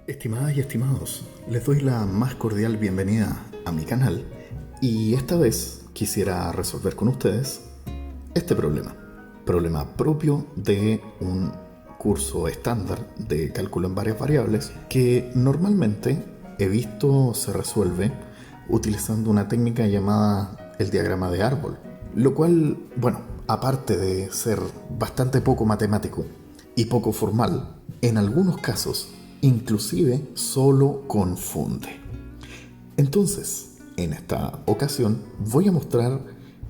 Estimadas y estimados, les doy la más cordial bienvenida a mi canal y esta vez quisiera resolver con ustedes este problema propio de un curso estándar de cálculo en varias variables que normalmente he visto se resuelve utilizando una técnica llamada el diagrama de árbol, lo cual, bueno, aparte de ser bastante poco matemático y poco formal, en algunos casos inclusive solo confunde. Entonces, en esta ocasión voy a mostrar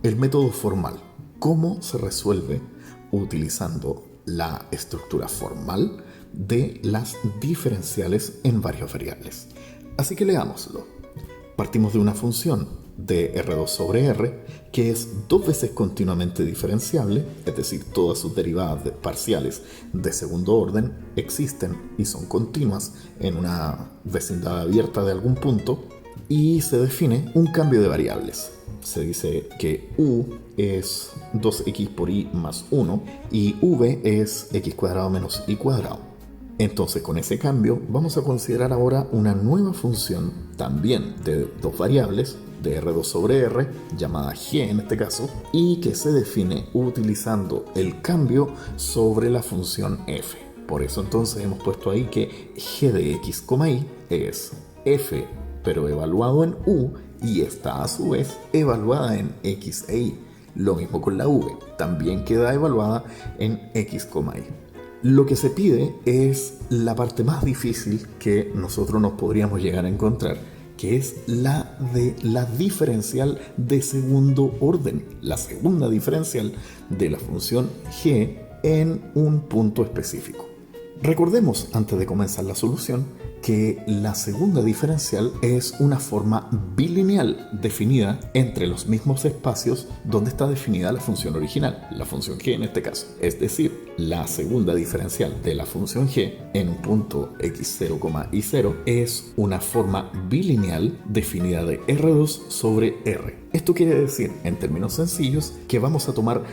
el método formal, cómo se resuelve utilizando la estructura formal de las diferenciales en varias variables. Así que leámoslo. Partimos de una función de R2 sobre R, que es dos veces continuamente diferenciable, es decir, todas sus derivadas parciales de segundo orden existen y son continuas en una vecindad abierta de algún punto, y se define un cambio de variables. Se dice que u es 2x por y más 1 y v es x cuadrado menos y cuadrado. Entonces, con ese cambio vamos a considerar ahora una nueva función también de dos variables de R2 sobre R, llamada g en este caso, y que se define utilizando el cambio sobre la función f. Por eso entonces hemos puesto ahí que g de x, y es f, pero evaluado en u, y está a su vez evaluada en x e y. Lo mismo con la v, también queda evaluada en x, y. Lo que se pide es la parte más difícil que nosotros nos podríamos llegar a encontrar, que es la de la diferencial de segundo orden, la segunda diferencial de la función g en un punto específico. Recordemos, antes de comenzar la solución, que la segunda diferencial es una forma bilineal definida entre los mismos espacios donde está definida la función original, la función g en este caso. Es decir, la segunda diferencial de la función g en un punto x0, y 0 es una forma bilineal definida de R2 sobre R. Esto quiere decir, en términos sencillos, que vamos a tomar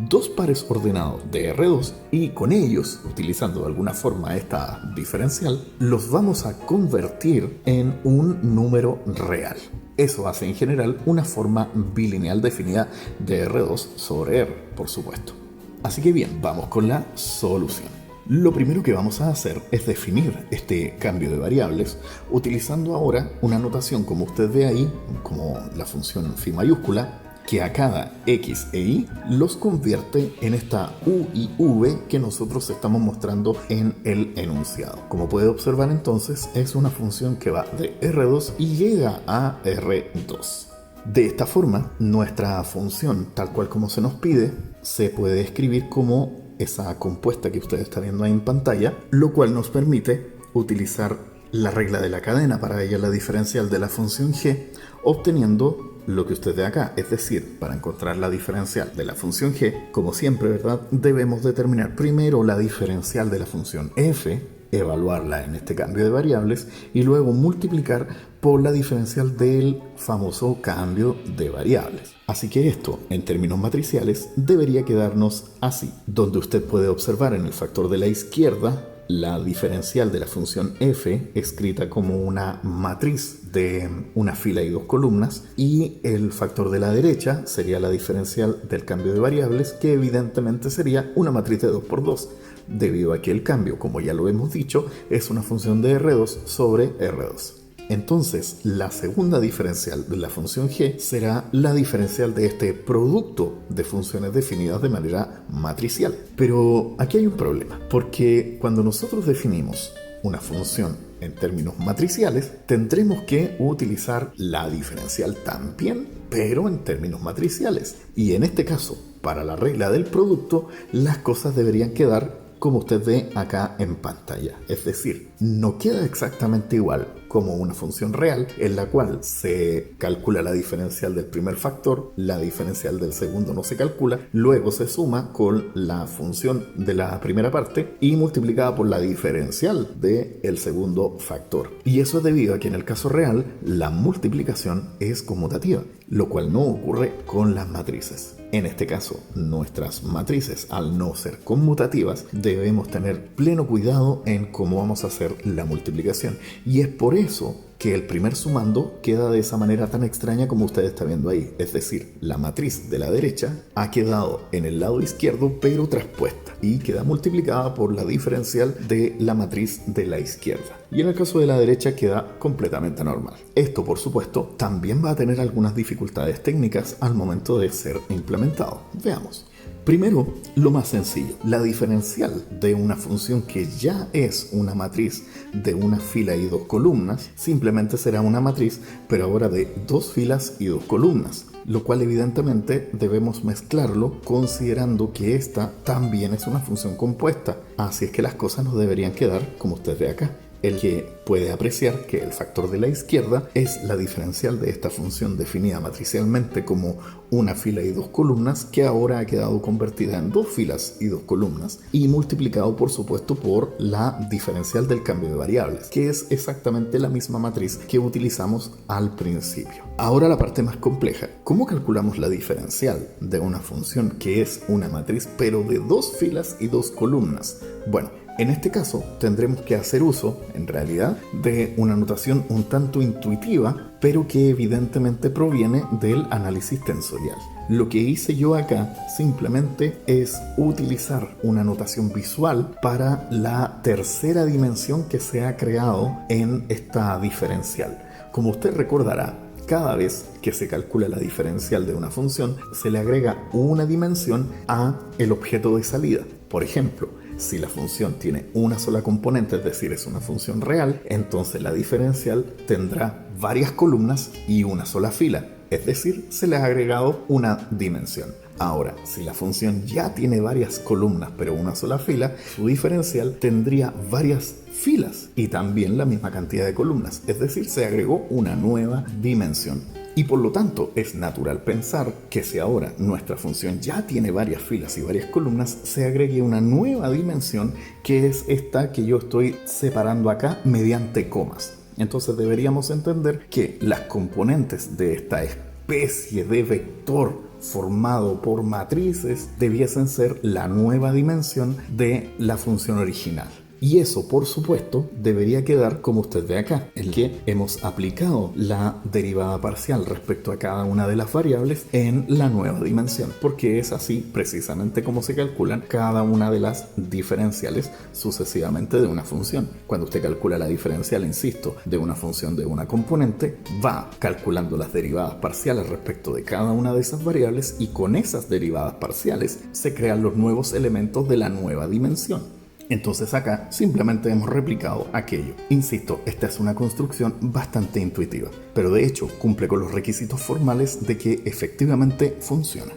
dos pares ordenados de R2 y con ellos, utilizando de alguna forma esta diferencial, los vamos a convertir en un número real. Eso hace en general una forma bilineal definida de R2 sobre R, por supuesto. Así que bien, vamos con la solución. Lo primero que vamos a hacer es definir este cambio de variables utilizando ahora una notación, como usted ve ahí, como la función phi mayúscula, que a cada x e y los convierte en esta u y v que nosotros estamos mostrando en el enunciado. Como puede observar entonces, es una función que va de R2 y llega a R2. De esta forma, nuestra función, tal cual como se nos pide, se puede escribir como esa compuesta que usted está viendo ahí en pantalla, lo cual nos permite utilizar la regla de la cadena para hallar la diferencial de la función g, obteniendo lo que usted ve acá. Es decir, para encontrar la diferencial de la función g, como siempre, ¿verdad?, debemos determinar primero la diferencial de la función f, evaluarla en este cambio de variables y luego multiplicar por la diferencial del famoso cambio de variables. Así que esto, en términos matriciales, debería quedarnos así, donde usted puede observar en el factor de la izquierda la diferencial de la función f escrita como una matriz de una fila y dos columnas, y el factor de la derecha sería la diferencial del cambio de variables, que evidentemente sería una matriz de 2 por 2, debido a que el cambio, como ya lo hemos dicho, es una función de R2 sobre R2. Entonces, la segunda diferencial de la función g será la diferencial de este producto de funciones definidas de manera matricial. Pero aquí hay un problema, porque cuando nosotros definimos una función en términos matriciales, tendremos que utilizar la diferencial también, pero en términos matriciales. Y en este caso, para la regla del producto, las cosas deberían quedar como usted ve acá en pantalla. Es decir, no queda exactamente igual como una función real, en la cual se calcula la diferencial del primer factor, la diferencial del segundo no se calcula, luego se suma con la función de la primera parte y multiplicada por la diferencial del segundo factor. Y eso es debido a que en el caso real la multiplicación es conmutativa, lo cual no ocurre con las matrices. En este caso, nuestras matrices, al no ser conmutativas, debemos tener pleno cuidado en cómo vamos a hacer la multiplicación. Y es por eso que el primer sumando queda de esa manera tan extraña como usted está viendo ahí. Es decir, la matriz de la derecha ha quedado en el lado izquierdo pero traspuesta y queda multiplicada por la diferencial de la matriz de la izquierda. Y en el caso de la derecha queda completamente normal. Esto, por supuesto, también va a tener algunas dificultades técnicas al momento de ser implementado. Veamos. Primero, lo más sencillo, la diferencial de una función que ya es una matriz de una fila y dos columnas, simplemente será una matriz, pero ahora de dos filas y dos columnas, lo cual evidentemente debemos mezclarlo considerando que esta también es una función compuesta, así es que las cosas nos deberían quedar como usted ve acá. El que puede apreciar que el factor de la izquierda es la diferencial de esta función definida matricialmente como una fila y dos columnas, que ahora ha quedado convertida en dos filas y dos columnas y multiplicado por supuesto por la diferencial del cambio de variables, que es exactamente la misma matriz que utilizamos al principio. Ahora la parte más compleja. ¿Cómo calculamos la diferencial de una función que es una matriz pero de dos filas y dos columnas? Bueno, en este caso tendremos que hacer uso, en realidad, de una notación un tanto intuitiva, pero que evidentemente proviene del análisis tensorial. Lo que hice yo acá simplemente es utilizar una notación visual para la tercera dimensión que se ha creado en esta diferencial. Como usted recordará, cada vez que se calcula la diferencial de una función, se le agrega una dimensión a el objeto de salida. Por ejemplo, si la función tiene una sola componente, es decir, es una función real, entonces la diferencial tendrá varias columnas y una sola fila, es decir, se le ha agregado una dimensión. Ahora, si la función ya tiene varias columnas pero una sola fila, su diferencial tendría varias filas y también la misma cantidad de columnas, es decir, se agregó una nueva dimensión. Y por lo tanto es natural pensar que si ahora nuestra función ya tiene varias filas y varias columnas, se agregue una nueva dimensión que es esta que yo estoy separando acá mediante comas. Entonces deberíamos entender que las componentes de esta especie de vector formado por matrices debiesen ser la nueva dimensión de la función original. Y eso, por supuesto, debería quedar como usted ve acá, en que hemos aplicado la derivada parcial respecto a cada una de las variables en la nueva dimensión, porque es así precisamente como se calculan cada una de las diferenciales sucesivamente de una función. Cuando usted calcula la diferencial, insisto, de una función de una componente, va calculando las derivadas parciales respecto de cada una de esas variables y con esas derivadas parciales se crean los nuevos elementos de la nueva dimensión. Entonces acá simplemente hemos replicado aquello. Insisto, esta es una construcción bastante intuitiva, pero de hecho cumple con los requisitos formales de que efectivamente funciona.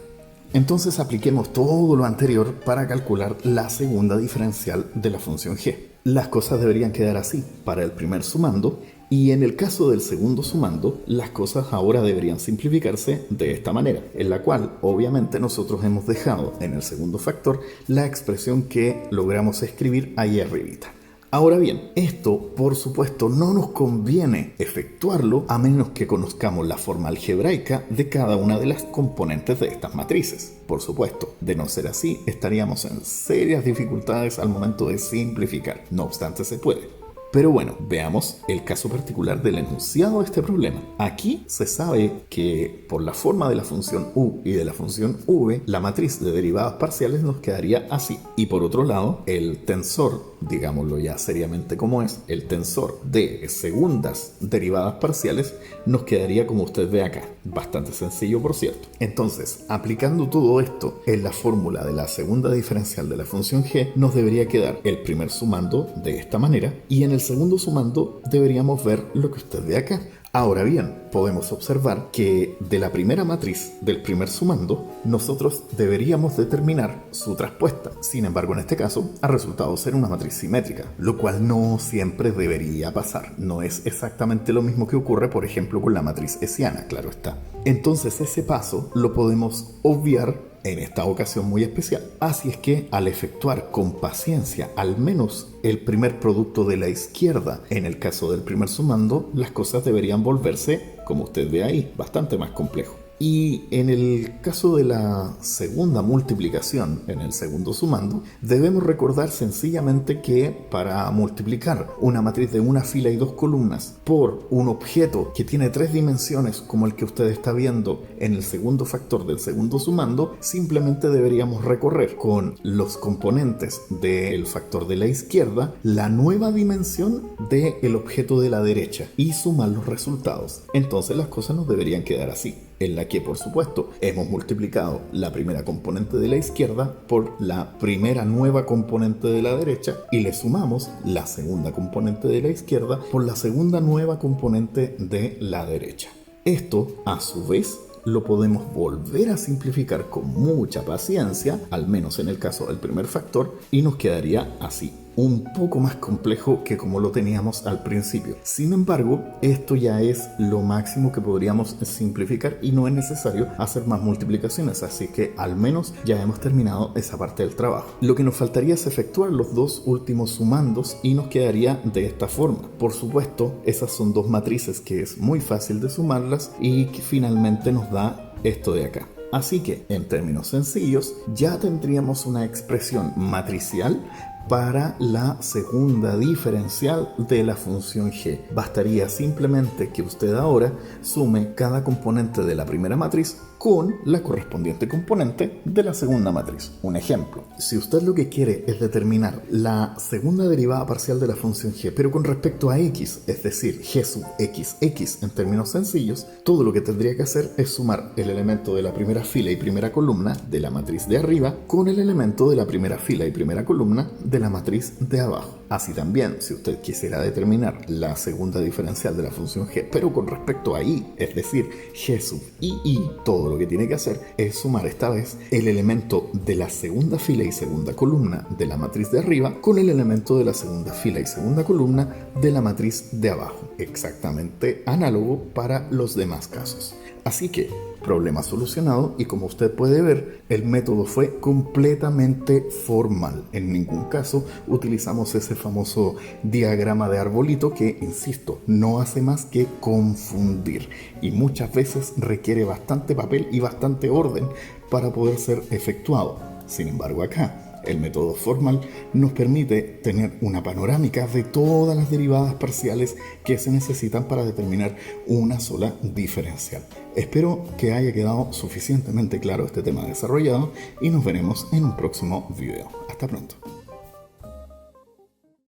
Entonces apliquemos todo lo anterior para calcular la segunda diferencial de la función g. Las cosas deberían quedar así para el primer sumando, y en el caso del segundo sumando, las cosas ahora deberían simplificarse de esta manera, en la cual obviamente nosotros hemos dejado en el segundo factor la expresión que logramos escribir ahí arribita. Ahora bien, esto por supuesto no nos conviene efectuarlo a menos que conozcamos la forma algebraica de cada una de las componentes de estas matrices. Por supuesto, de no ser así, estaríamos en serias dificultades al momento de simplificar. No obstante, se puede. Pero bueno, veamos el caso particular del enunciado de este problema. Aquí se sabe que por la forma de la función u y de la función v, la matriz de derivadas parciales nos quedaría así. Y por otro lado, el tensor, digámoslo ya seriamente como es, el tensor de segundas derivadas parciales nos quedaría como usted ve acá. Bastante sencillo, por cierto. Entonces, aplicando todo esto en la fórmula de la segunda diferencial de la función g, nos debería quedar el primer sumando de esta manera y en el segundo sumando deberíamos ver lo que usted ve acá. Ahora bien, podemos observar que de la primera matriz del primer sumando, nosotros deberíamos determinar su traspuesta. Sin embargo, en este caso, ha resultado ser una matriz simétrica, lo cual no siempre debería pasar. No es exactamente lo mismo que ocurre, por ejemplo, con la matriz hessiana, claro está. Entonces, ese paso lo podemos obviar en esta ocasión muy especial. Así es que al efectuar con paciencia al menos el primer producto de la izquierda, en el caso del primer sumando, las cosas deberían volverse, como usted ve ahí, bastante más complejo. Y en el caso de la segunda multiplicación, en el segundo sumando, debemos recordar sencillamente que para multiplicar una matriz de una fila y dos columnas por un objeto que tiene tres dimensiones, como el que usted está viendo en el segundo factor del segundo sumando, simplemente deberíamos recorrer con los componentes del factor de la izquierda la nueva dimensión del objeto de la derecha y sumar los resultados. Entonces las cosas nos deberían quedar así, en la que, por supuesto, hemos multiplicado la primera componente de la izquierda por la primera nueva componente de la derecha y le sumamos la segunda componente de la izquierda por la segunda nueva componente de la derecha. Esto, a su vez, lo podemos volver a simplificar con mucha paciencia, al menos en el caso del primer factor, y nos quedaría así. Un poco más complejo que como lo teníamos al principio. Sin embargo, esto ya es lo máximo que podríamos simplificar y no es necesario hacer más multiplicaciones, así que al menos ya hemos terminado esa parte del trabajo. Lo que nos faltaría es efectuar los dos últimos sumandos y nos quedaría de esta forma. Por supuesto, esas son dos matrices que es muy fácil de sumarlas y que finalmente nos da esto de acá. Así que, en términos sencillos, ya tendríamos una expresión matricial para la segunda diferencial de la función g. Bastaría simplemente que usted ahora sume cada componente de la primera matriz con la correspondiente componente de la segunda matriz. Un ejemplo, si usted lo que quiere es determinar la segunda derivada parcial de la función g, pero con respecto a x, es decir, g sub x en términos sencillos, todo lo que tendría que hacer es sumar el elemento de la primera fila y primera columna de la matriz de arriba con el elemento de la primera fila y primera columna de la matriz de abajo. Así también, si usted quisiera determinar la segunda diferencial de la función g, pero con respecto a y, es decir, g sub y, todo lo que tiene que hacer es sumar esta vez el elemento de la segunda fila y segunda columna de la matriz de arriba con el elemento de la segunda fila y segunda columna de la matriz de abajo. Exactamente análogo para los demás casos. Así que, problema solucionado, y como usted puede ver, el método fue completamente formal. En ningún caso utilizamos ese famoso diagrama de arbolito que, insisto, no hace más que confundir y muchas veces requiere bastante papel y bastante orden para poder ser efectuado. Sin embargo, acá el método formal nos permite tener una panorámica de todas las derivadas parciales que se necesitan para determinar una sola diferencial. Espero que haya quedado suficientemente claro este tema desarrollado y nos veremos en un próximo video. Hasta pronto.